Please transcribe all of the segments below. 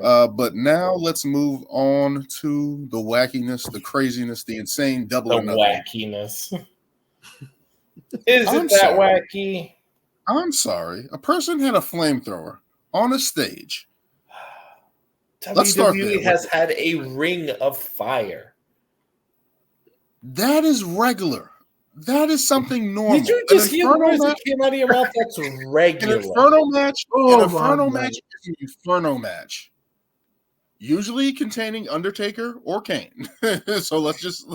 But now let's move on to the wackiness, the craziness, the insane double The or nothing. wackiness. Is I'm it that sorry. wacky? I'm sorry. A person had a flamethrower on a stage. Let's start there. WWE has had a ring of fire. That is regular. That is something normal. Did you just hear the words that came out of your mouth? That's regular. An Inferno match. Oh, an Inferno match is an Inferno match. Usually containing Undertaker or Kane. So let's just.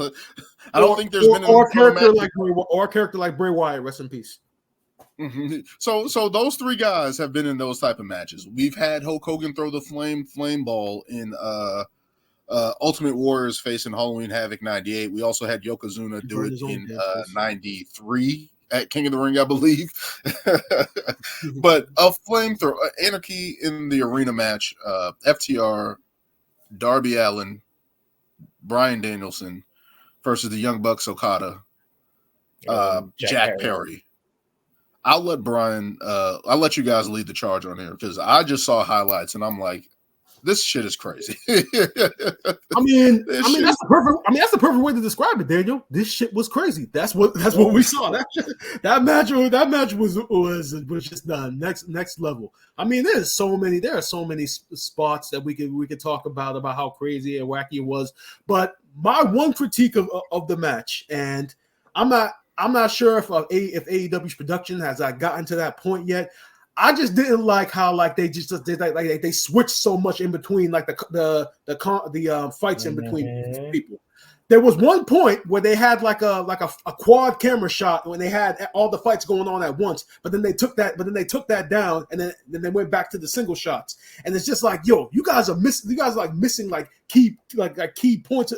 I don't think there's been an character like Bray Wyatt. Rest in peace. Mm-hmm. So those three guys have been in those type of matches. We've had Hulk Hogan throw the flame ball in Ultimate Warriors facing Halloween Havoc 98. We also had Yokozuna do it in 93 at King of the Ring, I believe. But a flamethrower, Anarchy in the arena match, FTR, Darby Allin, Bryan Danielson versus the Young Bucks Okada, Jack Perry. I'll let you guys lead the charge on here because I just saw highlights and I'm like, this shit is crazy. That's the perfect way to describe it, Daniel. This shit was crazy. That's what we saw. That match was just the next level. I mean, there are so many spots that we could talk about how crazy and wacky it was. But my one critique of the match, and I'm not sure if AEW's production has gotten to that point yet. I just didn't like how they just did they switched so much in between the fights in between people. There was one point where they had like a quad camera shot when they had all the fights going on at once, but then they took that down and then they went back to the single shots. And it's just like, yo, you guys are missing key points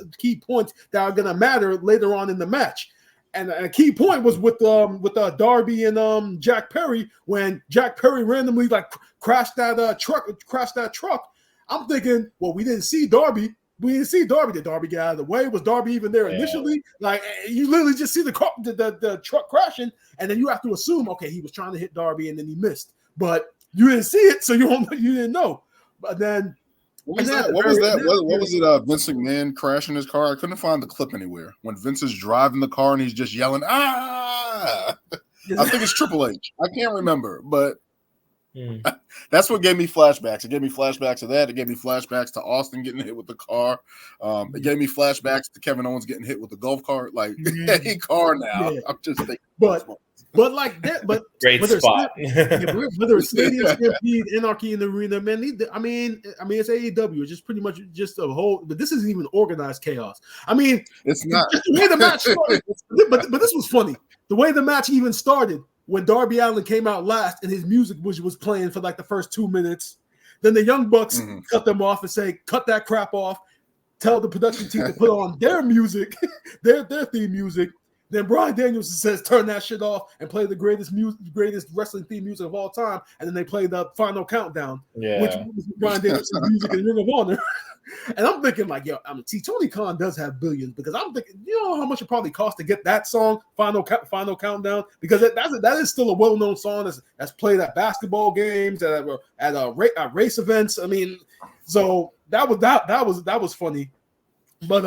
that are gonna matter later on in the match. And a key point was with Darby and Jack Perry when Jack Perry randomly crashed that truck. I'm thinking, well, we didn't see Darby. Did Darby get out of the way? Was Darby even there initially? You literally just see the truck crashing, and then you have to assume, okay, he was trying to hit Darby and then he missed, but you didn't see it, so you didn't know. But then. What was it? Vince McMahon crashing his car? I couldn't find the clip anywhere. When Vince is driving the car and he's just yelling, "Ah!" I think it's Triple H. I can't remember, but that's what gave me flashbacks. It gave me flashbacks to that. It gave me flashbacks to Austin getting hit with the car. It gave me flashbacks to Kevin Owens getting hit with the golf cart. Like, hey, car now. Yeah. I'm just thinking. But like that, but great spot. Whether it's Stadium Stampede, Anarchy in the Arena, man. I mean, it's AEW. It's just pretty much just a whole. But this isn't even organized chaos. I mean, it's not just the way the match started. but this was funny. The way the match even started when Darby Allin came out last and his music was playing for like the first 2 minutes. Then the Young Bucks cut them off and say, "Cut that crap off." Tell the production team to put on their music, their theme music. Then Bryan Danielson says, "Turn that shit off and play the greatest wrestling theme music of all time." And then they play the final countdown, which was Bryan Danielson's music in Ring of Honor. And I'm thinking, like, yo, Tony Khan does have billions because I'm thinking, you know how much it probably costs to get that song, Final Countdown, because that is still a well-known song that's played at basketball games, at race events. I mean, so that was funny, but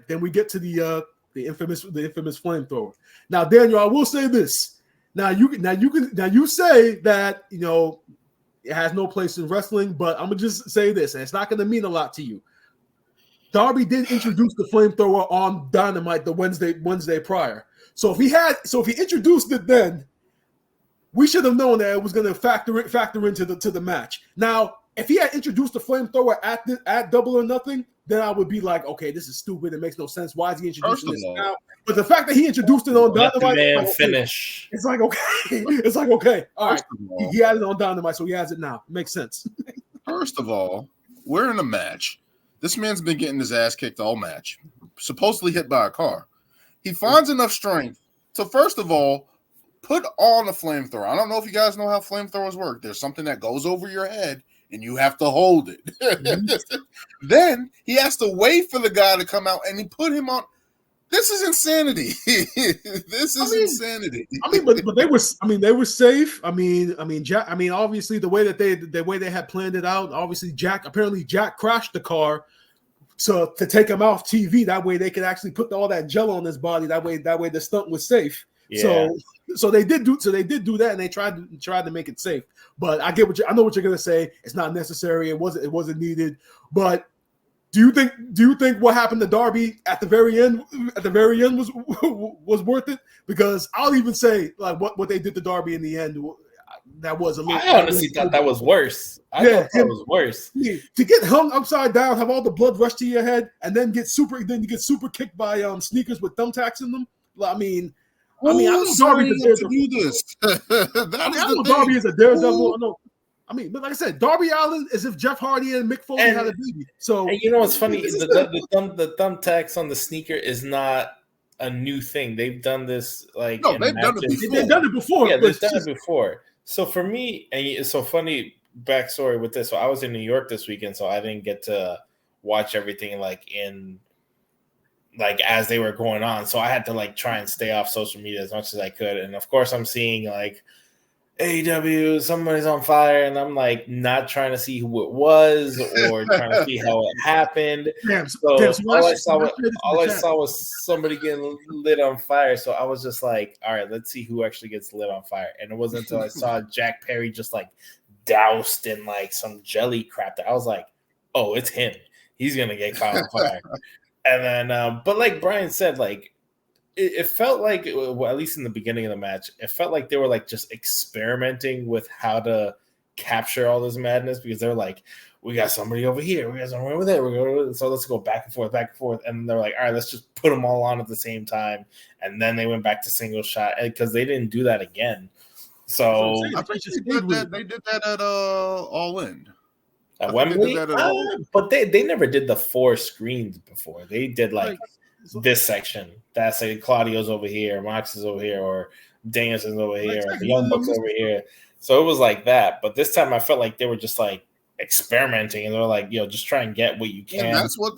then we get to the infamous flamethrower. Now, Daniel, I will say this. Now you say that it has no place in wrestling, but I'm gonna just say this, and it's not gonna mean a lot to you. Darby did introduce the flamethrower on Dynamite the Wednesday prior. So if he introduced it then, we should have known that it was gonna factor into the match. Now, if he had introduced the flamethrower at Double or Nothing, then I would be like, okay, this is stupid. It makes no sense. Why is he introducing this now? But the fact that he introduced it on Dynamite, finish. It's like, okay. It's like, okay. All right. He had it on Dynamite, so he has it now. It makes sense. First of all, we're in a match. This man's been getting his ass kicked all match, supposedly hit by a car. He finds enough strength to, first of all, put on a flamethrower. I don't know if you guys know how flamethrowers work. There's something that goes over your head, and you have to hold it. Then he has to wait for the guy to come out, and he put him on. This is insanity. This is insanity. But they were safe. Jack. Obviously the way they had planned it out. Obviously, Jack crashed the car to take him off TV. That way they could actually put all that gel on his body. That way the stunt was safe. Yeah. So they did do that, and they tried to make it safe. But I know what you're gonna say. It's not necessary. It wasn't needed. But do you think what happened to Darby at the very end was worth it? Because I'll even say like what they did to Darby in the end, that was a little. I honestly thought that was worse. I thought that was worse. To get hung upside down, have all the blood rush to your head, and then you get super kicked by sneakers with thumbtacks in them. I know Darby to do this. I know Darby is a daredevil. But like I said, Darby Allin is if Jeff Hardy and Mick Foley had a baby. So, and you know what's funny? The thumbtacks on the sneaker is not a new thing. They've done this they've done it before. Yeah, they've done it before. So for me, and it's so funny backstory with this. So I was in New York this weekend, so I didn't get to watch everything as they were going on. So I had to try and stay off social media as much as I could. And of course, I'm seeing AEW, somebody's on fire, and I'm not trying to see who it was or trying to see how it happened. All I saw was somebody getting lit on fire. So I was just all right, let's see who actually gets lit on fire. And it wasn't until I saw Jack Perry just doused in some jelly crap that I was like, oh, it's him. He's gonna get caught on fire. And then, but like Brian said, it felt like, well, at least in the beginning of the match, it felt like they were just experimenting with how to capture all this madness, because they're we got somebody over here, we got somebody over there, so let's go back and forth. And they're all right, let's just put them all on at the same time. And then they went back to single shot because they didn't do that again. So I think they did that at All In. At Wembley, but they never did the 4 screens before. They did this section. That's Claudio's over here, Mox is over here, or Danielson's over here, or the Young Bucks over here. So it was like that. But this time I felt like they were just experimenting, and they're just try and get what you can. Yeah, that's what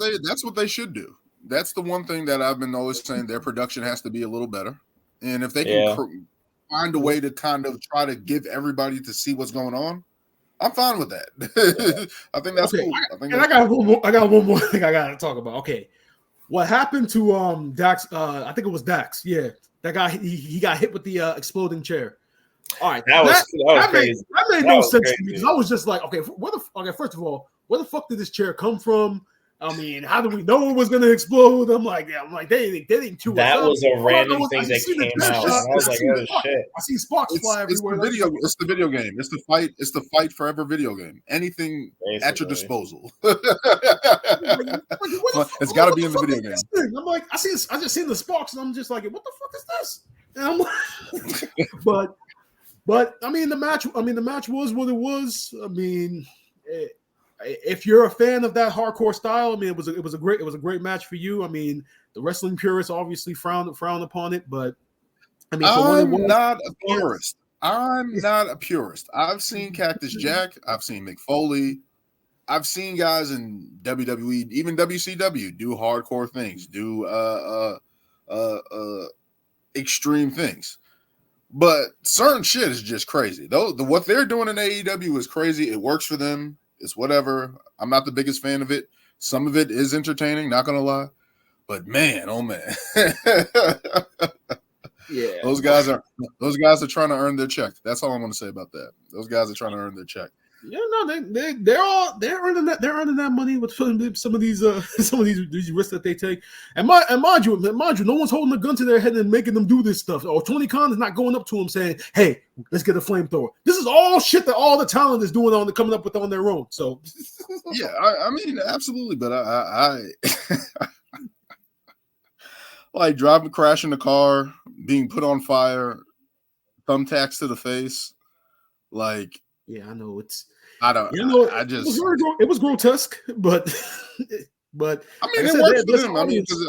they should do. That's the one thing that I've been always saying. Their production has to be a little better, and if they can find a way to kind of try to give everybody to see what's going on, I'm fine with that. I think that's cool. I got one more thing I got to talk about. Okay, what happened to Dax? I think it was Dax. Yeah, that guy. He got hit with the exploding chair. All right, that was crazy. That made no sense to me, because I was just first of all, where the fuck did this chair come from? I mean, how do we know it was going to explode? I'm like, they didn't chew that us up. Was a random thing that came out. And I was like, oh shit! I see sparks fly everywhere. It's the video game. It's the fight. It's the fight forever video game. Anything at your disposal. It's got to be in the video game. I'm like, I just seen the sparks, and I'm just like, what the fuck is this? And I'm like, but I mean, the match was what it was. I mean. If you're a fan of that hardcore style, I mean, it was a great match for you. I mean, the wrestling purists obviously frown upon it, but I mean, I'm not a purist. I've seen Cactus Jack. I've seen Mick Foley. I've seen guys in WWE, even WCW, do hardcore things, do extreme things. But certain shit is just crazy. What they're doing in AEW is crazy. It works for them. It's whatever. I'm not the biggest fan of it. Some of it is entertaining, not gonna lie. But man, oh man. Yeah. Those guys are trying to earn their check. That's all I'm gonna say about that. Those guys are trying to earn their check. Yeah, no, they're earning that money with some of these risks that they take. And mind you, no one's holding a gun to their head and making them do this stuff. Or Tony Khan is not going up to him saying, "Hey, let's get a flamethrower." This is all shit that all the talent is doing coming up with on their own. So yeah, I mean, absolutely. But I like crashing the car, being put on fire, thumbtacks to the face, like. Yeah, I know it was grotesque, but I mean, it works for them. I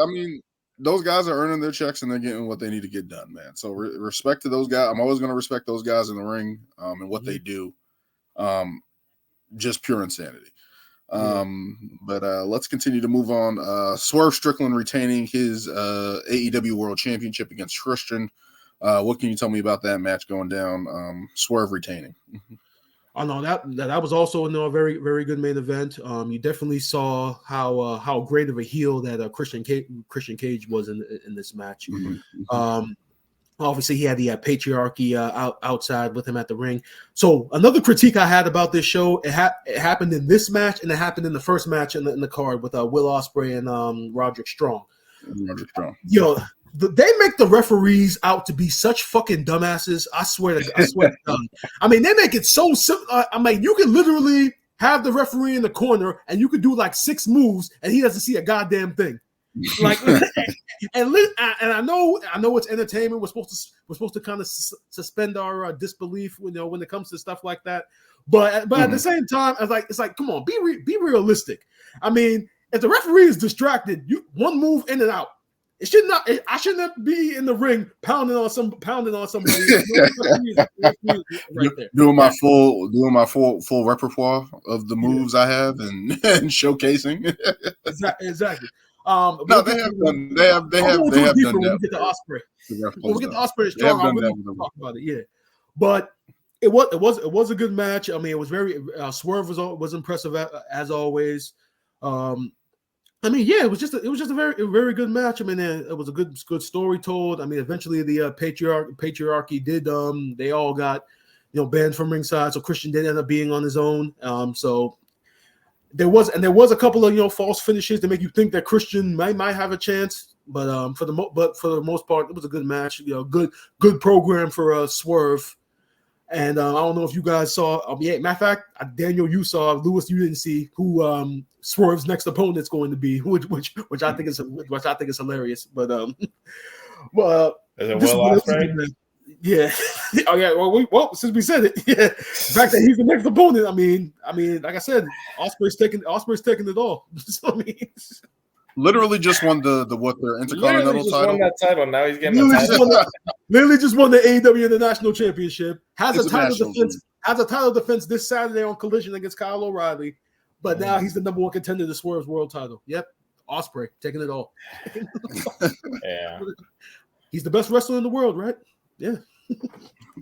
mean, those guys are earning their checks and they're getting what they need to get done, man. So respect to those guys. I'm always going to respect those guys in the ring and what they do. Just pure insanity. But let's continue to move on. Swerve Strickland retaining his AEW World Championship against Christian. What can you tell me about that match going down? Swerve retaining. Oh no, that was also a very, very good main event. You definitely saw how great of a heel that Christian Cage was in this match. Obviously, he had the patriarchy outside with him at the ring. So another critique I had about this show, it happened in this match, and it happened in the first match in the card with Will Ospreay and Roderick Strong. They make the referees out to be such fucking dumbasses. I swear to God. I mean, they make it so simple. I mean, you can literally have the referee in the corner, and you could do like 6 moves, and he doesn't see a goddamn thing. Like, and I know it's entertainment. We're supposed to kind of suspend our disbelief, when it comes to stuff like that. But at the same time, it's like, come on, be realistic. I mean, if the referee is distracted, one move in and out. I should not be in the ring pounding on somebody. Right there. Doing my full repertoire of the moves I have and showcasing. Exactly. No, they have done that. When we get to Ospreay. When we get to Ospreay Strong, I'll really talk about it. Yeah, but it was a good match. I mean, it was very Swerve was impressive as always. I mean, yeah, it was just a very good match. I mean, it was a good story told. I mean, eventually the patriarchy did. They all got banned from ringside. So Christian did end up being on his own. So there was a couple of false finishes to make you think that Christian might have a chance. But for the most part, it was a good match. Good program for Swerve. And I don't know if you guys saw. Matter of fact, Daniel, you saw. Lewis, you didn't see who Swerve's next opponent's going to be, which I think is hilarious. But is it Will Ospreay? Yeah. Oh yeah. Well, since we said it, yeah. The fact that he's the next opponent. I mean, like I said, Ospreay's taking it all. So, I mean, literally just won the their Intercontinental title. Won that title. Now he's getting the title. Literally just won the AEW International Championship. Has a title defense this Saturday on Collision against Kyle O'Reilly. But now he's the number 1 contender to Swerve's world title. Yep, Ospreay taking it all. Yeah, he's the best wrestler in the world, right? Yeah.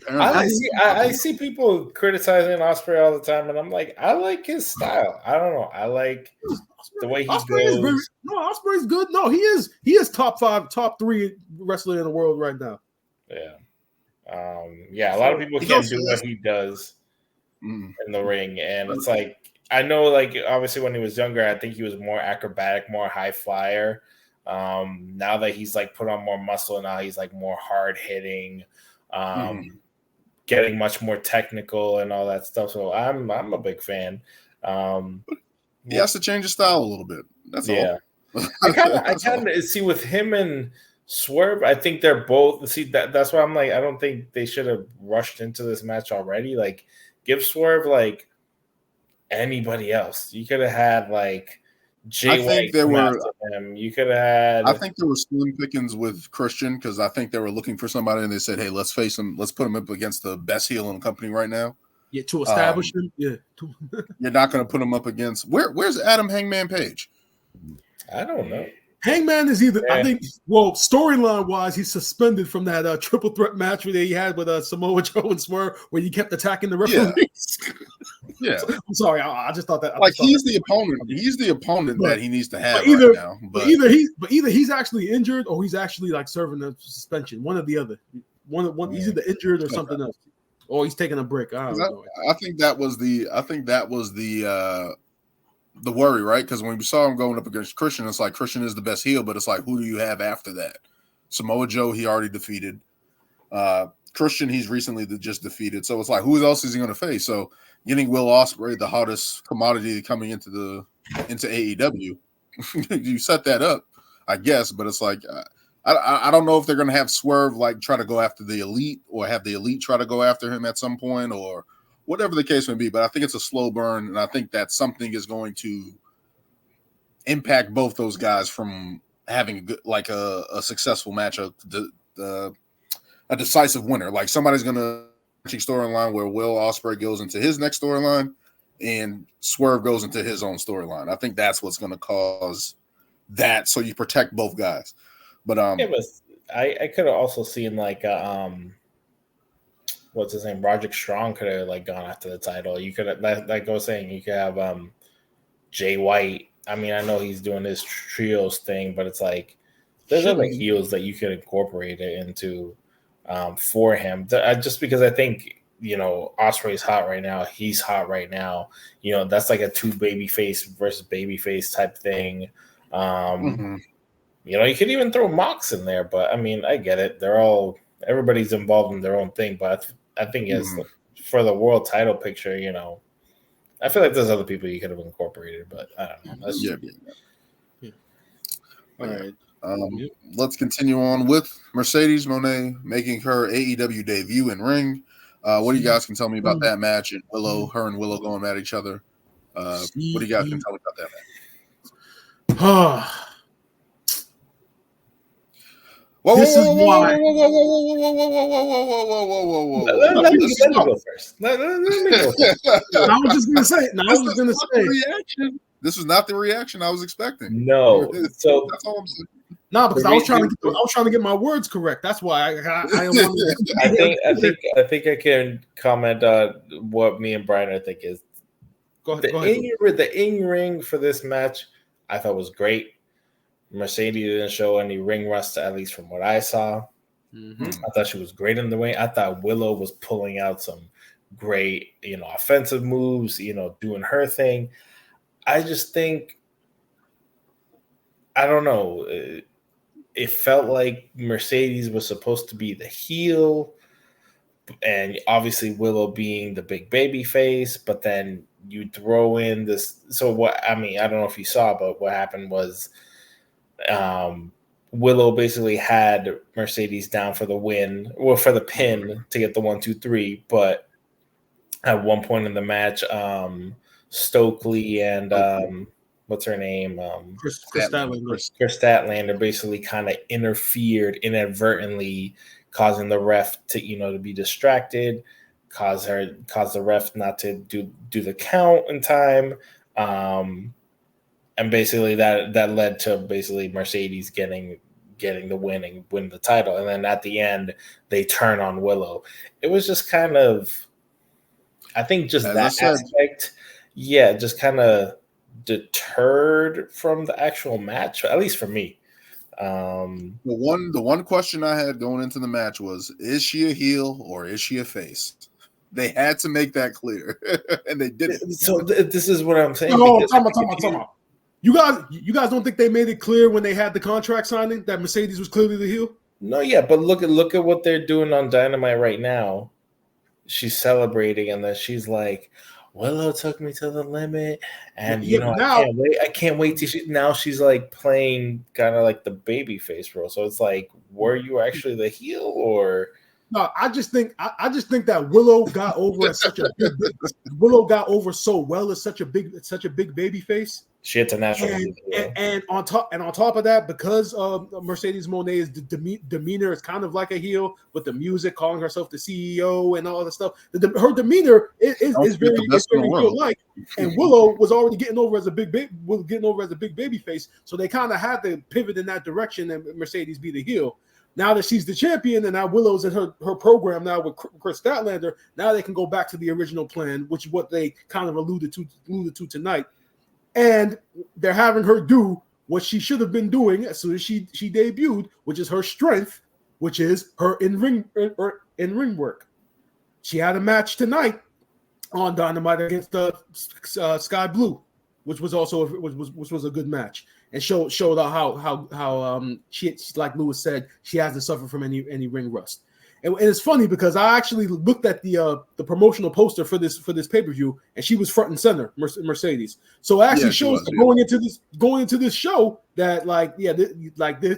I see people criticizing Ospreay all the time, and I'm like, I like his style. I don't know. I like the way he goes. Ospreay's good. No, he is top 5, top 3 wrestler in the world right now. Yeah. A lot of people can't do what he does in the ring, and it's like, I know, like, obviously when he was younger, I think he was more acrobatic, more high flyer. Now that he's like put on more muscle, now he's like more hard hitting, getting much more technical and all that stuff. So I'm a big fan. He has to change his style a little bit. That's all. I kind of see with him and Swerve. I think they're both. That's why I'm like, I don't think they should have rushed into this match already. Like, give Swerve like anybody else. You could have had like Jay White come after him. You could have had. I think there were slim pickings with Christian because I think they were looking for somebody and they said, "Hey, let's face him. Let's put him up against the best heel in the company right now." Yeah, to establish him. Yeah, you're not going to put him up against where's Adam Hangman Page? I don't know. Hangman is either, I think, well, storyline wise, he's suspended from that triple threat match that he had with Samoa Joe and Swerve, where he kept attacking the referees. Yeah. I'm sorry, I just thought that. He's the opponent. He's the opponent that he needs to have right now. But either he's actually injured or he's actually like serving a suspension. One or the other. One. He's either injured or something else, or he's taking a break. I don't know. I think that was the worry, right? Because when we saw him going up against Christian, it's like Christian is the best heel, but it's like, who do you have after that? Samoa Joe, he already defeated. Christian, he's recently just defeated. So it's like, who else is he going to face? So getting Will Ospreay, the hottest commodity coming into AEW, you set that up, I guess. But it's like, I don't know if they're going to have Swerve like try to go after the Elite or have the Elite try to go after him at some point or whatever the case may be, but I think it's a slow burn, and I think that something is going to impact both those guys from having a successful match, a decisive winner. Like somebody's going to storyline where Will Ospreay goes into his next storyline, and Swerve goes into his own storyline. I think that's what's going to cause that, so you protect both guys. But I could have also seen like what's his name, Roderick Strong could have like gone after the title. You could have, like I was saying, you could have Jay White. I mean, I know he's doing this trios thing, but it's like there's other heels that you could incorporate it into for him. Just because I think, you know, Ospreay's hot right now. He's hot right now. You know, that's like a 2 babyface versus babyface type thing. You know, you could even throw Mox in there, but I mean, I get it. Everybody's involved in their own thing, but I think for the world title picture, you know, I feel like there's other people you could have incorporated, but I don't know. All right. Let's continue on with Mercedes Moné making her AEW debut in ring. What do you guys can tell me about that match and her and Willow going at each other? What do you guys can tell me about that match? This is why. Let me go first. Let me go first. I was just gonna say. Reaction. This was not the reaction I was expecting. No, so that's all I'm saying. No, because I was trying to get my words correct. That's why I think I can comment what me and Brian I think is. Go ahead. The in-ring for this match, I thought was great. Mercedes didn't show any ring rust, at least from what I saw. I thought she was great in the ring. I thought Willow was pulling out some great, you know, offensive moves, you know, doing her thing. I just think, I don't know, it felt like Mercedes was supposed to be the heel, and obviously Willow being the big baby face, but then you throw in this. So what, I mean, I don't know if you saw, but what happened was Willow basically had Mercedes down for the win, or for the pin to get the 1, 2, 3. But at one point in the match, Stokely and what's her name? Chris Statlander basically kind of interfered inadvertently, causing the ref to, you know, to be distracted, caused the ref not to do the count in time. And basically that led to basically Mercedes getting the win and win the title. And then at the end, they turn on Willow. It was just kind of, I think just that aspect, just kind of deterred from the actual match, at least for me. The one question I had going into the match was, is she a heel or is she a face? They had to make that clear, and they didn't. So this is what I'm saying. No, time out. You guys don't think they made it clear when they had the contract signing that Mercedes was clearly the heel? No, yeah, but look at what they're doing on Dynamite right now. She's celebrating, and then she's like, Willow took me to the limit, and I can't wait to now she's like playing kind of like the baby face role. So it's like, were you actually the heel, or no? I just think that Willow got over as Willow got over so well as such a big baby face. She had to naturally, and on top of that, because Mercedes Moné's demeanor is kind of like a heel with the music, calling herself the CEO and all that stuff. Her demeanor is very heel-like, and Willow was already getting over as a big baby face, so they kind of had to pivot in that direction and Mercedes be the heel. Now that she's the champion and now Willow's in her program now with Chris Statlander, now they can go back to the original plan, which is what they kind of alluded to tonight. And they're having her do what she should have been doing as soon as she debuted, which is her strength, which is her in ring work. She had a match tonight on Dynamite against Sky Blue, which was also which was a good match, and showed how she, like Lewis said, she hasn't suffered from any ring rust. And it's funny because I actually looked at the promotional poster for this pay-per-view, and she was front and center, Mercedes. So it actually shows going into this show that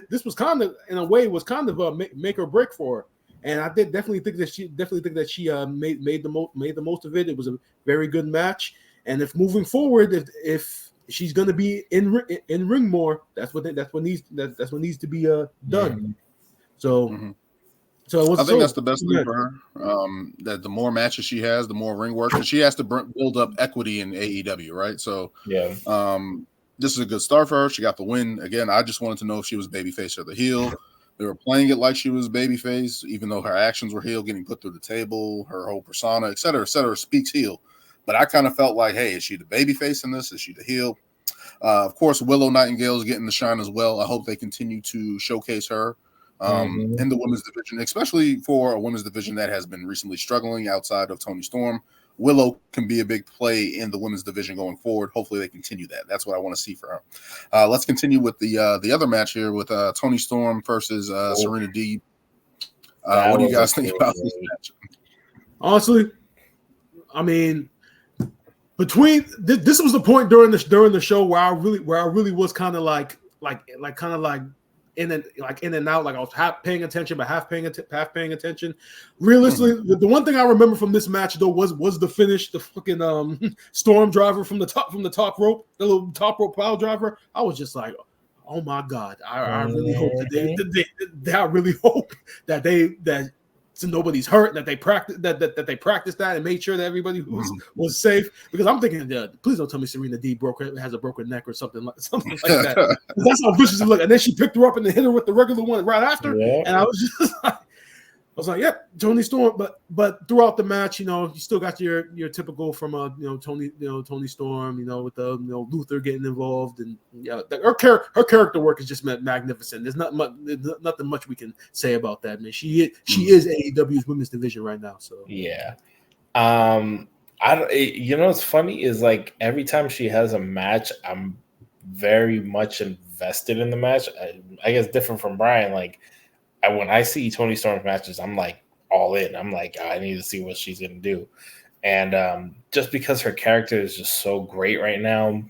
this was kind of, in a way, was kind of a make or break for her. And I definitely think that she made the most of it. It was a very good match. And if moving forward, if she's going to be in ring more, that's what needs to be done. So. Mm-hmm. So it was. I think that's the best thing for her. That the more matches she has, the more ring work, because she has to build up equity in AEW, right? So, Yeah. This is a good start for her. She got the win. Again, I just wanted to know if she was babyface or the heel. They were playing it like she was babyface, even though her actions were heel, getting put through the table, her whole persona, et cetera, speaks heel. But I kind of felt like, hey, is she the babyface in this? Is she the heel? Of course, Willow Nightingale is getting the shine as well. I hope they continue to showcase her in the women's division, especially for a women's division that has been recently struggling outside of Toni Storm. Willow can be a big play in the women's division going forward. Hopefully they continue that. That's what I want to see for her. Let's continue with the other match here with Toni Storm versus Serena Deeb. What do you guys think about this match? Honestly, I mean, between this was the point during the show where I really was kind of like in and out, like I was half paying attention but half paying attention. Realistically, the one thing I remember from this match though was the finish, the fucking storm driver from the top rope, the little top rope pile driver. I was just like, oh my god, I really hope that I really hope that so nobody's hurt, that they practice they practiced that and made sure that everybody was safe. Because I'm thinking, please don't tell me Serena Deeb has a broken neck or something like that. That's how vicious it looked. And then she picked her up and then hit her with the regular one right after. Yeah. And I was just like, yep, Toni Storm. But throughout the match, you still got your typical from Toni Storm, with the Luther getting involved, and her character work is just magnificent. There's nothing much we can say about that. Man, she is AEW's women's division right now. So yeah, what's funny is like every time she has a match, I'm very much invested in the match. I guess different from Brian, like. When I see Toni Storm's matches, I'm like all in. I'm like, I need to see what she's going to do. And just because her character is just so great right now,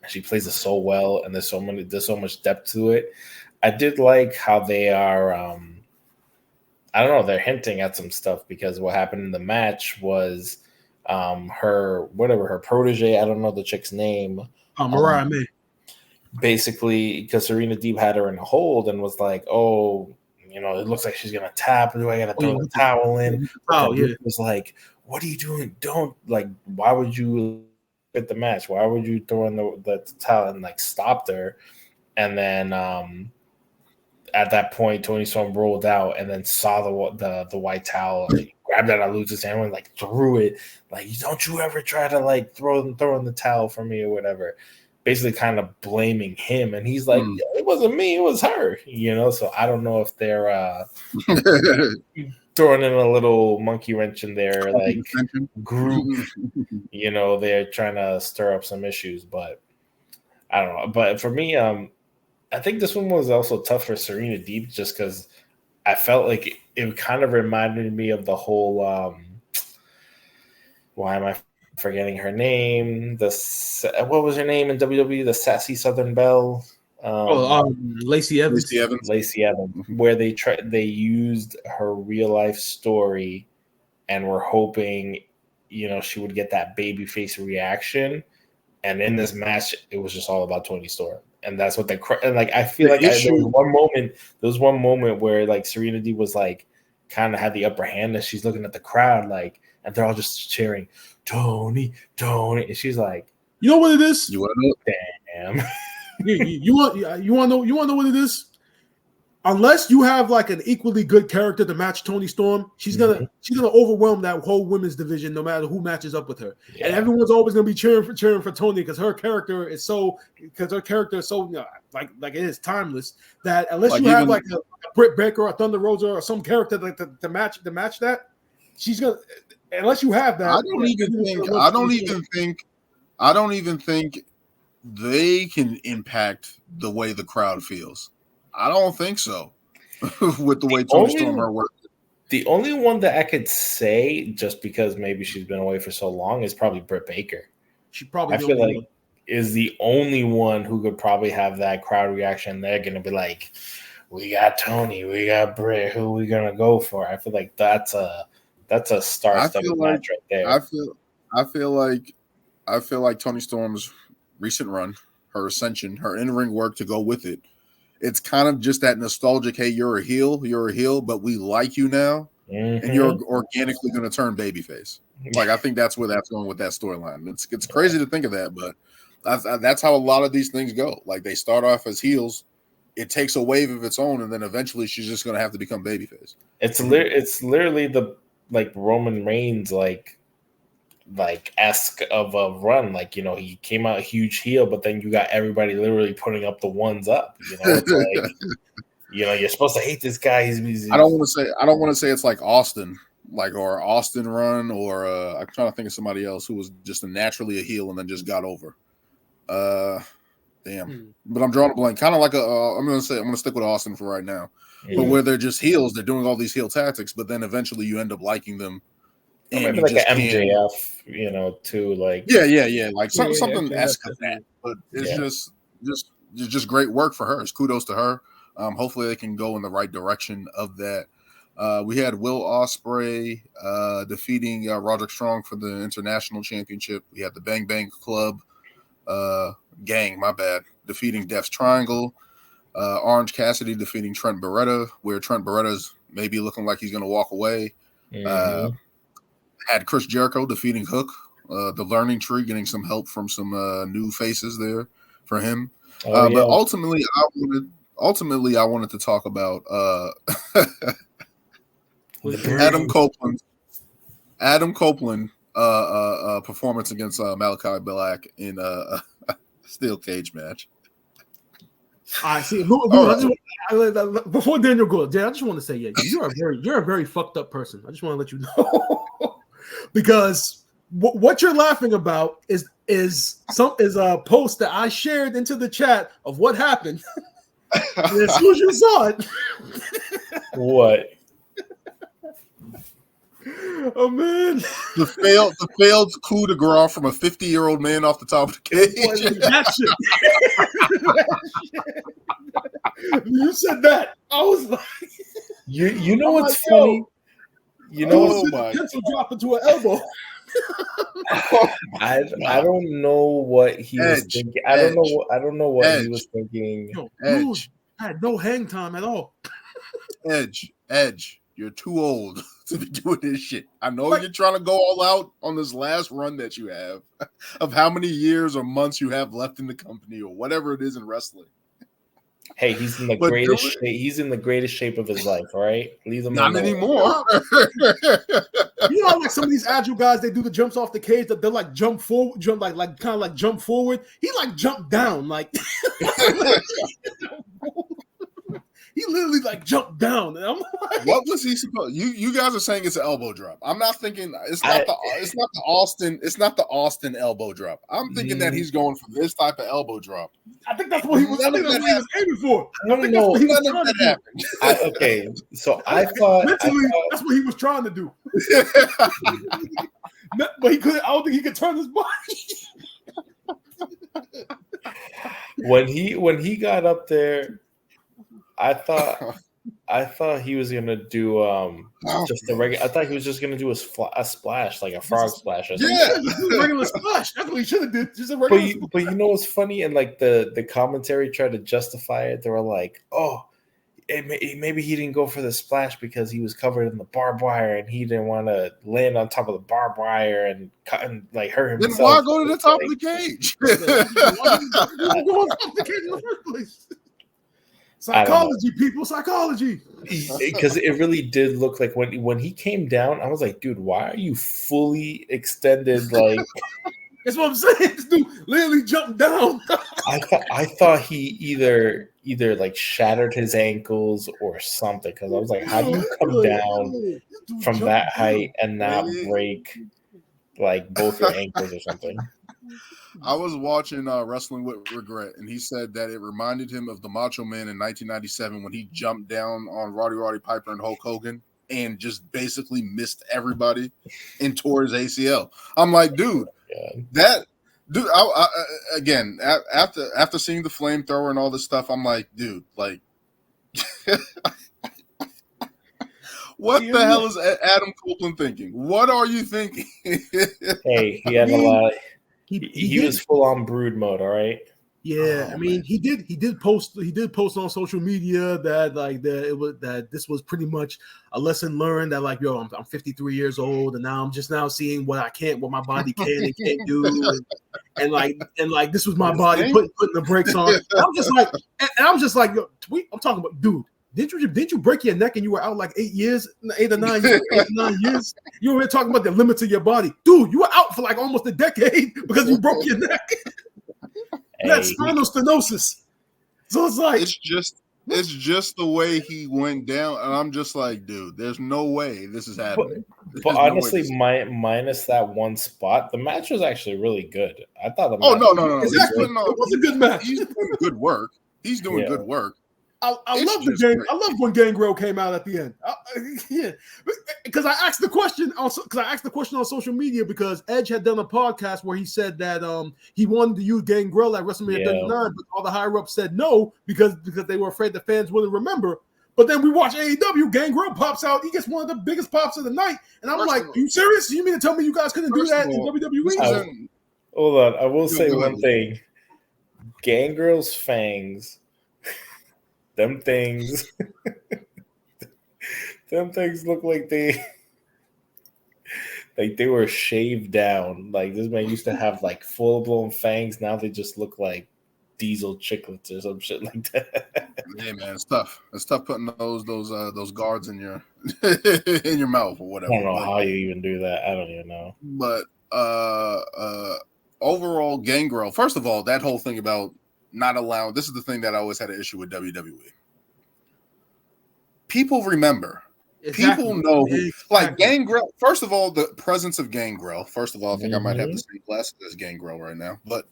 she plays it so well, and there's so much depth to it. I did like how they are, I don't know, they're hinting at some stuff, because what happened in the match was her protege, I don't know the chick's name. Mariah May. Basically, because Serena Deeb had her in a hold and was like, oh, it looks like she's going to tap. Do I got to throw the towel in? It was like, what are you doing? Don't, like, why would you quit the match? Why would you throw in the towel? And, like, stopped her. And then at that point, Toni Storm rolled out and then saw the white towel, like, grabbed it out of Lucha's hand and, like, threw it. Like, don't you ever try to, like, throw in the towel for me or whatever. Basically kind of blaming him, and he's like, it wasn't me, it was her, so I don't know if they're throwing in a little monkey wrench in their like group, they're trying to stir up some issues, but I don't know. But for me, I think this one was also tough for Serena Deeb, just because I felt like it kind of reminded me of the whole why am I forgetting her name? What was her name in WWE? The sassy Southern Belle. Lacey Evans. Lacey Evans. Where they used her real life story, and were hoping, she would get that babyface reaction. And in this match, it was just all about Toni Storm, and that's what and like I feel like there was one moment where like Serena Deeb was like kind of had the upper hand, and she's looking at the crowd like, and they're all just cheering. Toni, and she's like, you know what it is? You want to know? Damn. you want to know what it is? Unless you have like an equally good character to match Toni Storm, she's gonna overwhelm that whole women's division, no matter who matches up with her. Yeah. And everyone's always gonna be cheering for Toni, because her character is so like it is timeless, that unless like you have like a Britt Baker or a Thunder Rosa or some character like to match that, she's gonna. Unless you have that, I don't even think they can impact the way the crowd feels. I don't think so. With the way Toni Storm her work. The only one that I could say, just because maybe she's been away for so long, is probably Britt Baker. I feel like is the only one who could probably have that crowd reaction. They're gonna be like, "We got Toni, we got Britt. Who are we gonna go for?" I feel like that's a star-studded match right there. I feel like Toni Storm's recent run, her ascension, her in-ring work to go with it, it's kind of just that nostalgic. Hey, you're a heel, but we like you now, and you're organically going to turn babyface. Like I think that's where that's going with that storyline. It's crazy to think of that, but that's how a lot of these things go. Like they start off as heels, it takes a wave of its own, and then eventually she's just going to have to become babyface. It's literally the like Roman Reigns like esque of a run. Like, you know, he came out a huge heel, but then you got everybody literally putting up the ones up. You know, it's like you know, you're supposed to hate this guy. He's I don't want to say it's like Austin, or Austin run, or I'm trying to think of somebody else who was just naturally a heel and then just got over. But I'm drawing a blank. Kind of like I'm gonna stick with Austin for right now. But where they're just heels, they're doing all these heel tactics, but then eventually you end up liking them. And maybe like an MJF, you know, too. Like like something esque of that. But it's just great work for her. It's kudos to her. Hopefully they can go in the right direction of that. We had Will Ospreay defeating Roderick Strong for the international championship. We had the Bang Bang Club gang, defeating Death's Triangle. Orange Cassidy defeating Trent Beretta, where Trent Beretta's maybe looking like he's going to walk away. Had Chris Jericho defeating Hook, the Learning Tree, getting some help from some new faces there for him. But ultimately, I wanted to talk about Adam Copeland performance against Malachi Black in a steel cage match. I see. Before Daniel goes, Dan, I just want to say, you're a very fucked up person. I just want to let you know because what you're laughing about is a post that I shared into the chat of what happened. And as soon as you saw it, what? Oh man! The failed coup de grace from a 50-year-old man off the top of the cage. That shit. You said that. I was like, you know what's funny? You know, pencil drop into an elbow. I don't know what he was thinking. I don't know what he was thinking. Edge had no hang time at all. Edge, you're too old to be doing this shit. I know you're trying to go all out on this last run that you have of how many years or months you have left in the company or whatever it is in wrestling. Hey, he's in the greatest shape. He's in the greatest shape of his life. All right, leave him not anymore. You know, like some of these agile guys, they do the jumps off the cage that they're like jump forward, jump like kind of like jump forward. He like jumped down, like he literally like jumped down. And I'm like, what was he supposed? You guys are saying it's an elbow drop. I'm not thinking it's not the Austin elbow drop. I'm thinking that he's going for this type of elbow drop. I think that's what he was aiming for. I don't know. Okay, so I thought that's what he was trying to do. But he couldn't. I don't think he could turn his body. When he got up there, I thought he was gonna do just a regular. I thought he was just gonna do a splash, like a frog splash or something. Yeah, regular splash. That's what he should have did. Just a regular. But you know what's funny? And like the commentary tried to justify it. They were like, "Oh, maybe he didn't go for the splash because he was covered in the barbed wire and he didn't want to land on top of the barbed wire and cut and like hurt himself." Then why go to the top of the cage? Why go on top of the cage in the first place? Psychology, people, psychology. Because it really did look like when he came down, I was like, dude, why are you fully extended? Like, that's what I'm saying. This dude literally jumped down. I thought he either like shattered his ankles or something. Because I was like, how do you come down from that height and not break like both your ankles or something? I was watching Wrestling with Regret, and he said that it reminded him of the Macho Man in 1997 when he jumped down on Roddy Piper and Hulk Hogan and just basically missed everybody and tore his ACL. I'm like, dude, again, after seeing the flamethrower and all this stuff, I'm like, dude, like, what the hell is Adam Copeland thinking? What are you thinking? Hey, he had a lot. He was full on brood mode, all right? Yeah, I mean, he did post on social media that that this was pretty much a lesson learned, that like, yo, I'm 53 years old, and now I'm just now seeing what my body can and can't do, and like this was my body putting the brakes on. I'm just like, yo, I'm talking about, dude. Did you break your neck and you were out like 8 or 9 years? You were talking about the limits of your body, dude. You were out for like almost a decade because you broke your neck. That's spinal stenosis. So it's like it's just the way he went down, and I'm just like, dude, there's no way this is happening. But honestly, minus that one spot, the match was actually really good. I thought the match no. Exactly. It was a good match. He's doing good work. He's doing good work. I love the game. I love when Gangrel came out at the end. Yeah, because I asked the question on social media, because Edge had done a podcast where he said that he wanted to use Gangrel at WrestleMania 39, but all the higher ups said no because they were afraid the fans wouldn't remember. But then we watch AEW, Gangrel pops out. He gets one of the biggest pops of the night, and I'm like, "Are you serious? You mean to tell me you guys couldn't do that in WWE?" Hold on, I will say one thing: Gangrel's fangs. Them things look like they were shaved down. Like, this man used to have like full blown fangs. Now they just look like diesel chiclets or some shit like that. Yeah, man, it's tough. It's tough putting those guards in your in your mouth or whatever. I don't know how you even do that. I don't even know. But overall, Gangrel. First of all, that whole thing about not allowing. This is the thing that I always had an issue with WWE. People remember. Exactly. People know who, like Gangrel. First of all, the presence of Gangrel. First of all, I think I might have the same glasses as Gangrel right now. But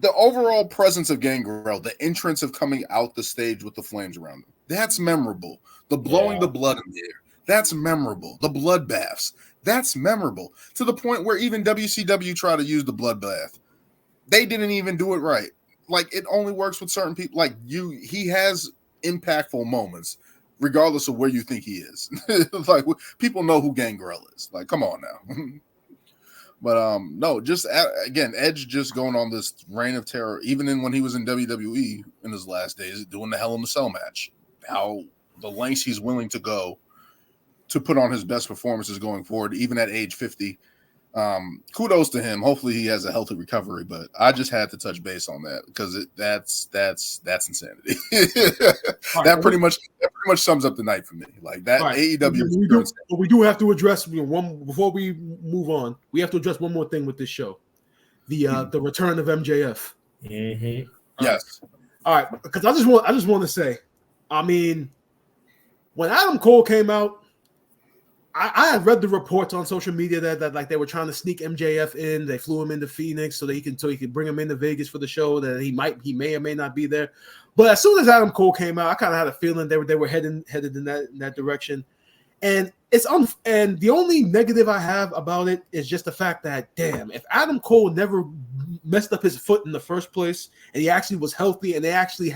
the overall presence of Gangrel, the entrance of coming out the stage with the flames around him, that's memorable. The blowing the blood in the air, that's memorable. The bloodbaths, that's memorable. To the point where even WCW tried to use the bloodbath. They didn't even do it right. Like, it only works with certain people. Like, he has impactful moments, regardless of where you think he is. Like, people know who Gangrel is. Like, come on now. But no, just again, Edge just going on this reign of terror, even when he was in WWE in his last days, doing the Hell in a Cell match. How the lengths he's willing to go to put on his best performances going forward, even at age 50. Kudos to him. Hopefully he has a healthy recovery, but I just had to touch base on that because that's insanity. That pretty much sums up the night for me. Like that AEW. We do have to address one before we move on. We have to address one more thing with this show: the return of MJF. Mm-hmm. Yes. All right, because I just want to say, I mean, when Adam Cole came out, I had read the reports on social media that like they were trying to sneak MJF in. They flew him into Phoenix so he could bring him into Vegas for the show. That he may or may not be there. But as soon as Adam Cole came out, I kind of had a feeling they were headed in that direction. And and the only negative I have about it is just the fact that, damn, if Adam Cole never messed up his foot in the first place and he actually was healthy and they actually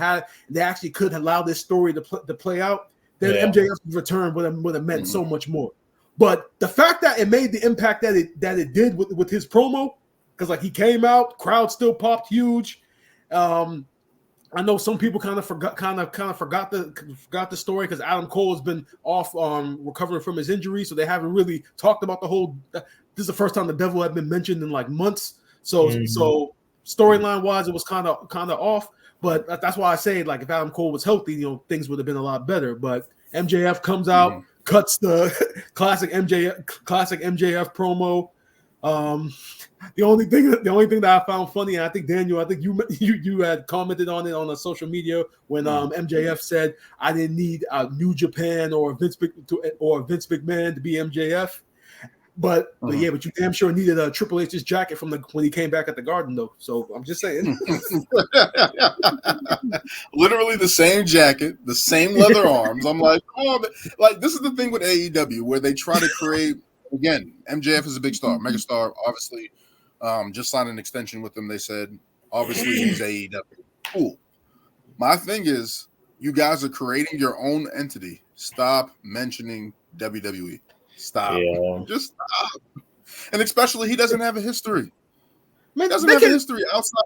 could allow this story to play out, then MJF's return would have meant so much more. But the fact that it made the impact that it did with his promo, because like he came out, crowd still popped huge. I know some people kind of forgot the story because Adam Cole has been off recovering from his injury, so they haven't really talked about the whole. This is the first time the devil had been mentioned in like months. So storyline wise, it was kind of off. But that's why I say, like, if Adam Cole was healthy, things would have been a lot better. But MJF comes out. Cuts the classic MJF promo. The only thing that I found funny, and I think Daniel, you had commented on it on the social media when MJF said, "I didn't need New Japan or Vince McMahon to be MJF." But you damn sure needed a Triple H's jacket from when he came back at the Garden, though. So I'm just saying. Literally the same jacket, the same leather arms. I'm like, oh, like this is the thing with AEW where they try to create. Again, MJF is a big star, mega star. Obviously, just signed an extension with them. They said, obviously, he's AEW. Cool. My thing is, you guys are creating your own entity. Stop mentioning WWE. Stop. Yeah. Just stop. And especially, he doesn't have a history. Man, doesn't have a history outside.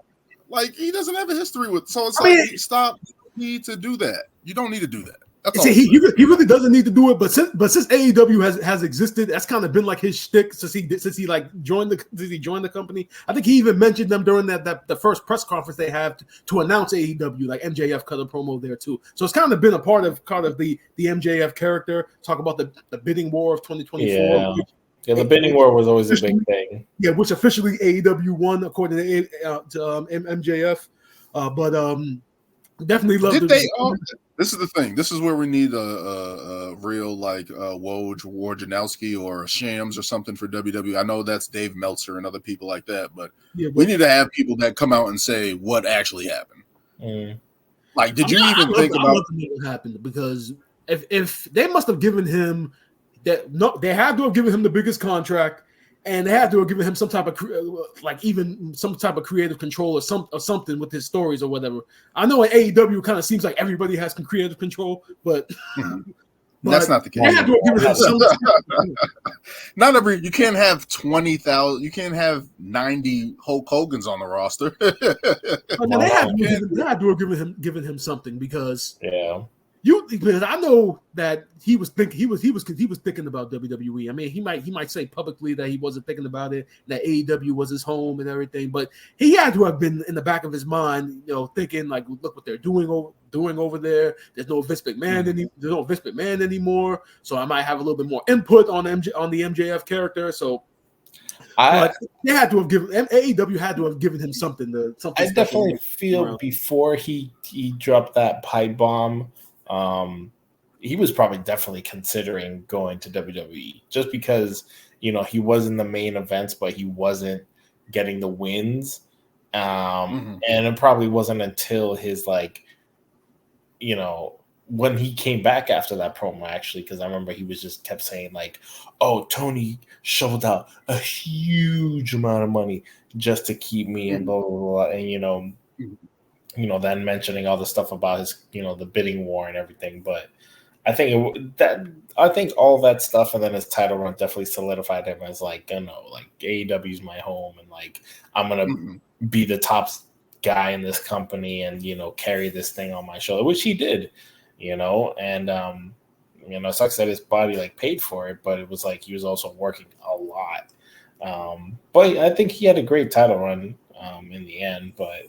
Like he doesn't have a history with. So it's stop. You don't need to do that. You don't need to do that. That's all. He really doesn't need to do it, but since AEW has existed, that's kind of been like his shtick since he like joined the company. I think he even mentioned them during the first press conference they have to announce AEW. Like MJF cut a promo there too, so it's kind of been a part of the MJF character. Talk about the bidding war of 2024. Yeah, the bidding war was always a big thing. Yeah, which officially AEW won according to MJF, but definitely love. Did they? This is the thing. This is where we need a real like Woj Wojnarowski or Shams or something for WWE. I know that's Dave Meltzer and other people like that, but we need to have people that come out and say what actually happened. Like, did you even think about what happened? Because if they must have given him that, no, they had to have given him the biggest contract. And they had to have given him some type of creative control or something with his stories or whatever. I know in AEW kind of seems like everybody has some creative control, but that's not the case. They had to have given him some. You can't have 20,000. You can't have 90 Hulk Hogan's on the roster. They had to have given him something because because I know that he was thinking about WWE. I mean, he might say publicly that he wasn't thinking about it, that AEW was his home and everything, but he had to have been in the back of his mind, thinking like, look what they're doing over there. There's no Vince McMahon anymore, so I might have a little bit more input on the MJF character. So but they had to have given AEW had to have given him something. I definitely feel before he dropped that pipe bomb. He was probably definitely considering going to WWE just because, he was in the main events, but he wasn't getting the wins. And it probably wasn't until his when he came back after that promo, actually, because I remember he kept saying like, oh, Tony shoveled out a huge amount of money just to keep me and blah, blah, blah. And, then mentioning all the stuff about his, the bidding war and everything. But I think all that stuff and then his title run definitely solidified him as AEW is my home and I'm gonna be the top guy in this company and carry this thing on my shoulder, which he did, and it sucks that his body paid for it, but it was he was also working a lot. But I think he had a great title run in the end, but.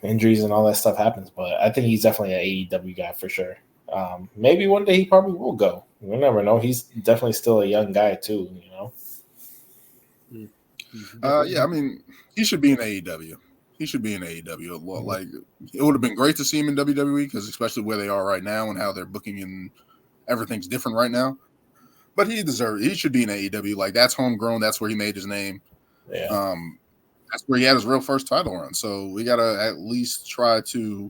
Injuries and all that stuff happens, but I think he's definitely an AEW guy for sure. Maybe one day he probably will go. We'll never know. He's definitely still a young guy too, Yeah, I mean, he should be in AEW. He should be in AEW. Well, it would have been great to see him in WWE because especially where they are right now and how they're booking and everything's different right now. But he deserves. He should be in AEW. That's homegrown. That's where he made his name. Yeah. That's where he had his real first title run. So we got to at least try to.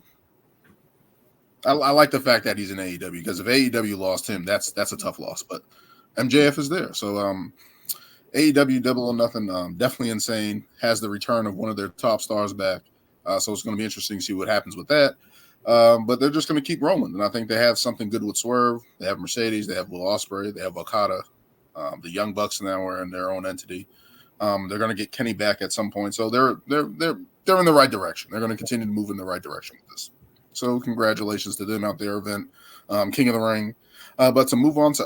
I like the fact that he's in AEW because if AEW lost him, that's a tough loss. But MJF is there. So AEW Double or Nothing, definitely insane. Has the return of one of their top stars back. So it's going to be interesting to see what happens with that. But they're just going to keep rolling. And I think they have something good with Swerve. They have Mercedes. They have Will Ospreay. They have Okada. The Young Bucks now are in their own entity. They're going to get Kenny back at some point, so they're in the right direction. They're going to continue to move in the right direction with this. So congratulations to them out there, event King of the Ring. But to move on to